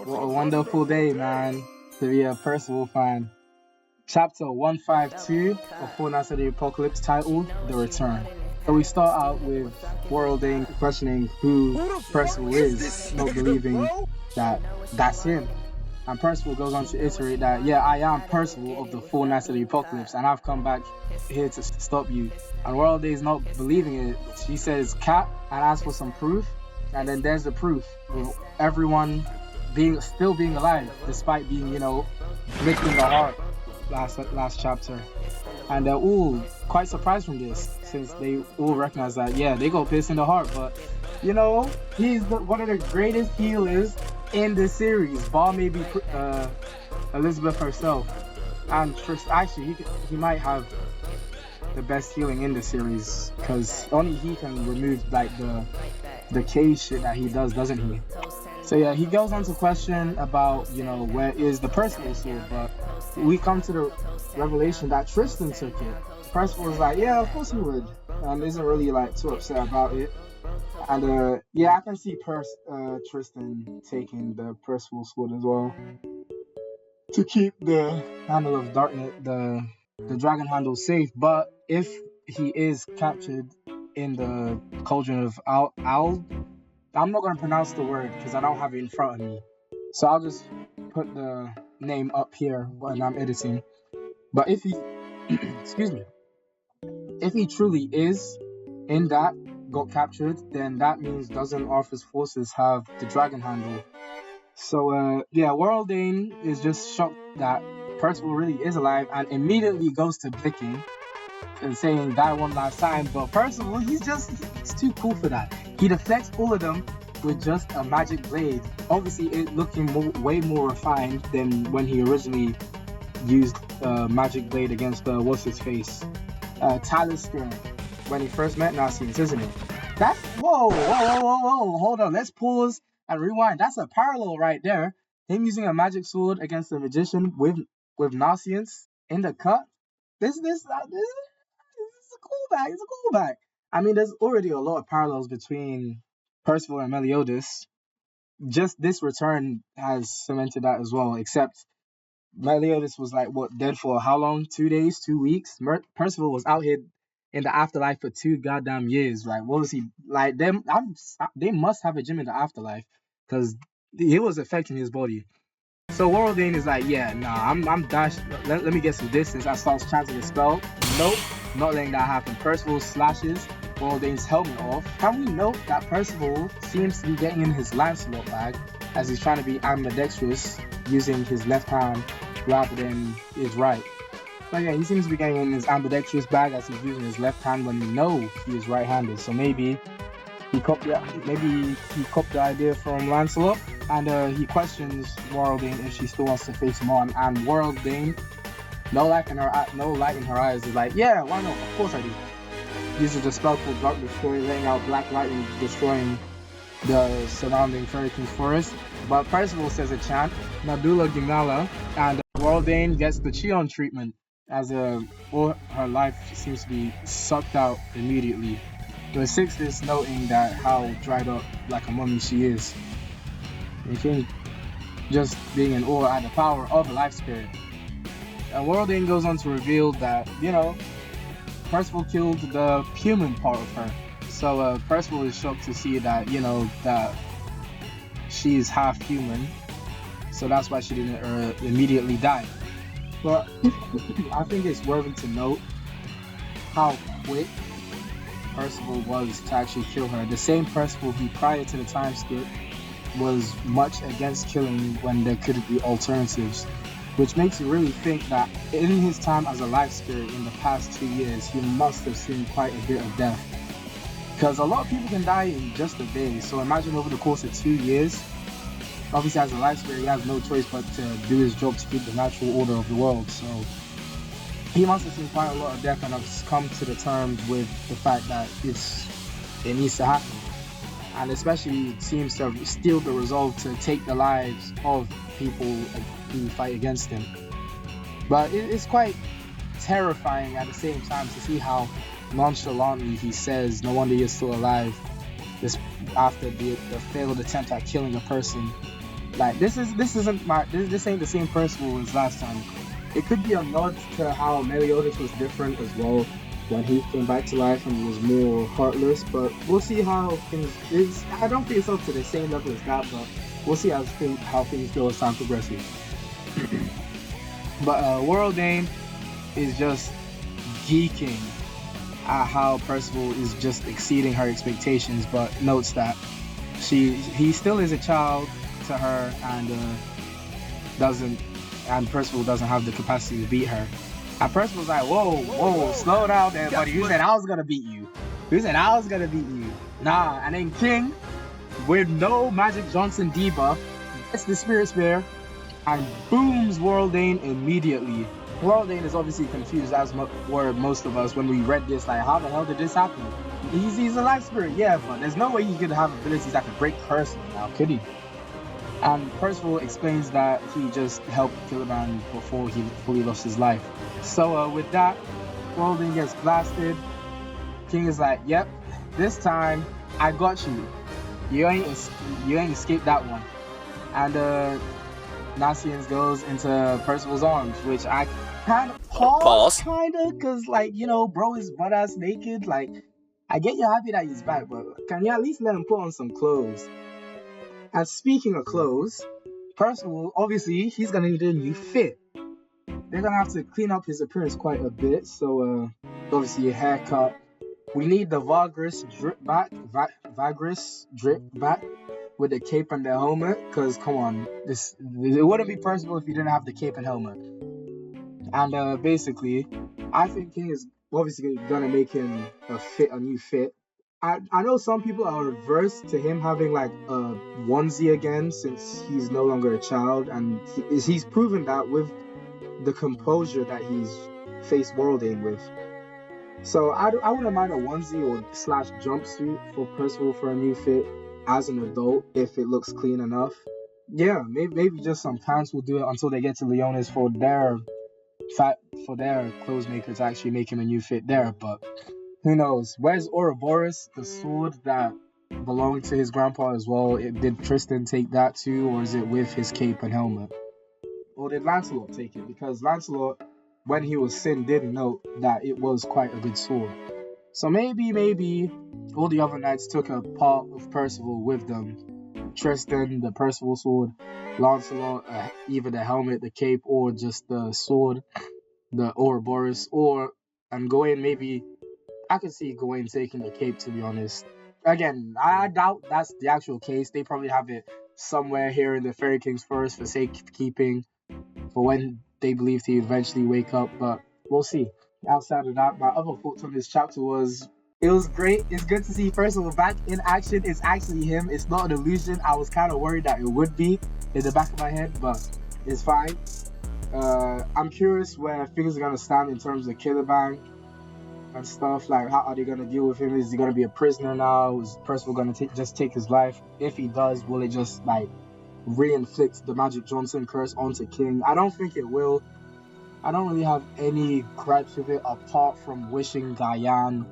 What a wonderful day, man, to be a Percival fan. Chapter 152 of Full Knights of the Apocalypse titled The Return. So we start out with Worlding questioning who Percival is, not believing that that's him. And Percival goes on to iterate that, yeah, I am Percival of the Four Knights of the Apocalypse, and I've come back here to stop you. And Worlding is not believing it. She says cat and asks for some proof, and then there's the proof with everyone still being alive, despite being, nicked in the heart last chapter. And they're all quite surprised from this, since they all recognize that, yeah, they got pierced in the heart, but he's one of the greatest healers in the series, bar maybe Elizabeth herself, and actually he might have the best healing in the series, because only he can remove like the cage shit that he does, doesn't he? So yeah, he goes on to question about where is the Percival sword, but we come to the revelation that Tristan took it. Percival was like, yeah, of course he would, and isn't really like too upset about it. And yeah, I can see Tristan taking the Percival sword as well to keep the handle of darkness, the dragon handle safe. But if he is captured in the cauldron of Owl, I'm not gonna pronounce the word because I don't have it in front of me, so I'll just put the name up here when I'm editing. But if he, excuse me, if he truly is in that, got captured, then that means doesn't Arthur's forces have the dragon handle? So yeah, Worldane is just shocked that Percival really is alive and immediately goes to blicking and saying die one last time. But Percival, he's too cool for that. He deflects all of them with just a magic blade. Obviously, it looking way more refined than when he originally used magic blade against what's his face, Talisker, when he first met Narcissius, isn't it? That's whoa, hold on, let's pause and rewind. That's a parallel right there. Him using a magic sword against a magician with Narcissius in the cut. This is a callback. It's a callback. I mean, there's already a lot of parallels between Percival and Meliodas. Just this return has cemented that as well, except Meliodas was like, dead for how long? 2 days, 2 weeks? Percival was out here in the afterlife for 2 goddamn years. Like, what was he like? They must have a gym in the afterlife because it was affecting his body. So Worldane is like, yeah, nah, I'm dashed. Let me get some distance. I starts chanting the spell. Nope, not letting that happen. Percival slashes Worldane's helmet off. Can we note that Percival seems to be getting in his Lancelot bag as he's trying to be ambidextrous using his left hand rather than his right. So yeah, he seems to be getting in his ambidextrous bag as he's using his left hand when we know he is right-handed. So maybe he copied the idea from Lancelot, and he questions Worldane if she still wants to face him on. And Worldane, no light in her eyes, is like, yeah, why not? Of course I do. Uses a spell called Dark Destroy, letting out black light and destroying the surrounding Fairy King's forest. But Percival says a chant, Nadula Gimala, and Worldane gets the Chion treatment as all her life seems to be sucked out immediately. The sixth is noting that how dried up like a mummy she is. You think just being in awe at the power of a life spirit. And Worldane goes on to reveal that, Percival killed the human part of her. So Percival is shocked to see that, that she's half human. So that's why she didn't immediately die. But I think it's worthy to note how quick Percival was to actually kill her. The same Percival who prior to the time skip was much against killing when there could be alternatives, which makes you really think that in his time as a life spirit in the past 2 years, he must have seen quite a bit of death. Because a lot of people can die in just a day, so imagine over the course of 2 years, obviously as a life spirit, he has no choice but to do his job to keep the natural order of the world, so he must have seen quite a lot of death and have come to the terms with the fact that it needs to happen. And especially seems to have instilled the resolve to take the lives of people who fight against him. But it's quite terrifying at the same time to see how nonchalantly he says, no wonder you're still alive, this after the failed attempt at killing a person. Like this ain't the same Percival as last time. It could be a nod to how Meliodas was different as well when he came back to life and was more heartless. But we'll see how things is. I don't think it's up to the same level as that, but we'll see how things go as time progresses. But World Dane is just geeking at how Percival is just exceeding her expectations, but notes that he still is a child to her and Percival doesn't have the capacity to beat her. And Percival's like, whoa, slow down there, buddy. You said I was gonna beat you. Nah, and then King, with no Magic Johnson debuff, gets the Spirit Spear and booms World Dane immediately. World Dane is obviously confused, as were most of us when we read this. Like, how the hell did this happen? He's a life spirit, yeah, but there's no way he could have abilities that could break curse now, could he? And Percival explains that he just helped Caliban before he fully lost his life. So with that, World Dane gets blasted. King is like, yep, this time I got you. You ain't escaped that one. And Nassians goes into Percival's arms, which I kind of pause, because, like, you know, bro is butt-ass naked. Like, I get you're happy that he's back, but can you at least let him put on some clothes? And speaking of clothes, Percival, obviously, he's gonna need a new fit. They're gonna have to clean up his appearance quite a bit, so obviously a haircut. We need the Vagris drip back with the cape and the helmet, because come on, it wouldn't be Percival if he didn't have the cape and helmet. And basically, I think King is obviously gonna make him a new fit. I know some people are averse to him having like a onesie again, since he's no longer a child, and he's proven that with the composure that he's faced World Dane with. So I wouldn't mind a onesie or / jumpsuit for Percival for a new fit as an adult if it looks clean enough. Yeah, maybe just some pants will do it until they get to Leonis for their clothes maker to actually make him a new fit there. But who knows? Where's Ouroboros, the sword that belonged to his grandpa as well? Did Tristan take that too, or is it with his cape and helmet? Or did Lancelot take it? Because Lancelot, when he was Sin, did note that it was quite a good sword. So maybe all the other knights took a part of Percival with them. Tristan, the Percival sword, Lancelot, either the helmet, the cape, or just the sword, the Ouroboros, and Gawain, maybe. I could see Gawain taking the cape, to be honest. Again, I doubt that's the actual case. They probably have it somewhere here in the Fairy King's Forest for safekeeping, for when they believe he'd eventually wake up, but we'll see. Outside of that, my other thoughts on this chapter was, it was great. It's good to see Percival back in action. It's actually him. It's not an illusion. I was kind of worried that it would be in the back of my head, but it's fine. I'm curious where things are going to stand in terms of Caliban and stuff. Like, how are they going to deal with him? Is he going to be a prisoner now? Is Percival going to just take his life? If he does, will it just, like, re-inflict the Magic Johnson curse onto King? I don't think it will. I don't really have any gripes with it, apart from wishing Diane,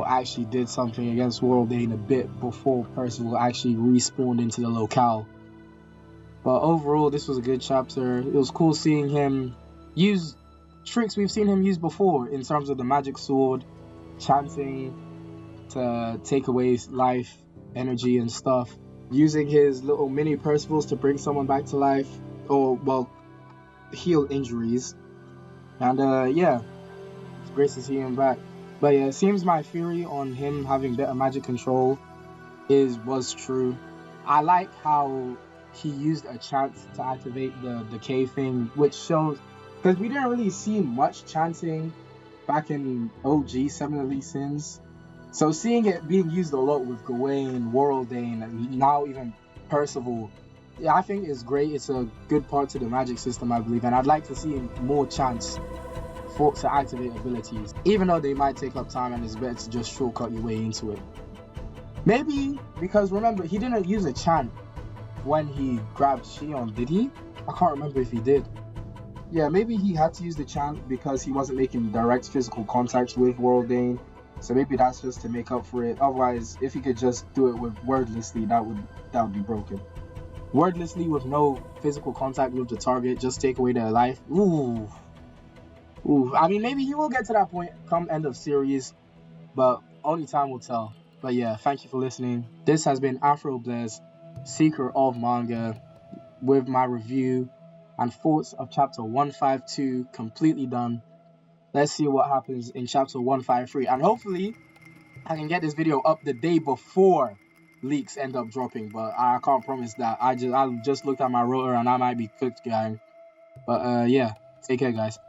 actually did something against World Dane a bit before Percival actually respawned into the locale. But overall, this was a good chapter. It was cool seeing him use tricks we've seen him use before in terms of the magic sword, chanting to take away life, energy and stuff, using his little mini Percivals to bring someone back to life, or, well, heal injuries. And yeah, it's great to see him back. But yeah, it seems my theory on him having better magic control was true. I like how he used a chant to activate the decay thing, which shows, because we didn't really see much chanting back in OG 7 Elite Sins. So seeing it being used a lot with Gawain, World Dane, and now even Percival, yeah, I think it's great. It's a good part to the magic system, I believe, and I'd like to see more chants to activate abilities, even though they might take up time and it's better to just shortcut your way into it. Maybe because, remember, he didn't use a chant when he grabbed Shion, did he? I can't remember if he did. Yeah, maybe he had to use the chant because he wasn't making direct physical contact with World Dane. So maybe that's just to make up for it. Otherwise, if he could just do it with wordlessly, that would be broken. Wordlessly with no physical contact with the target, just take away their life. Ooh. Ooh. I mean, maybe you will get to that point come end of series, but only time will tell. But yeah, thank you for listening. This has been Afro Blaze, Seeker of Manga, with my review and thoughts of chapter 152 completely done. Let's see what happens in chapter 153. And hopefully, I can get this video up the day before leaks end up dropping. But I can't promise that. I just looked at my rotor and I might be cooked, gang. But yeah, take care, guys.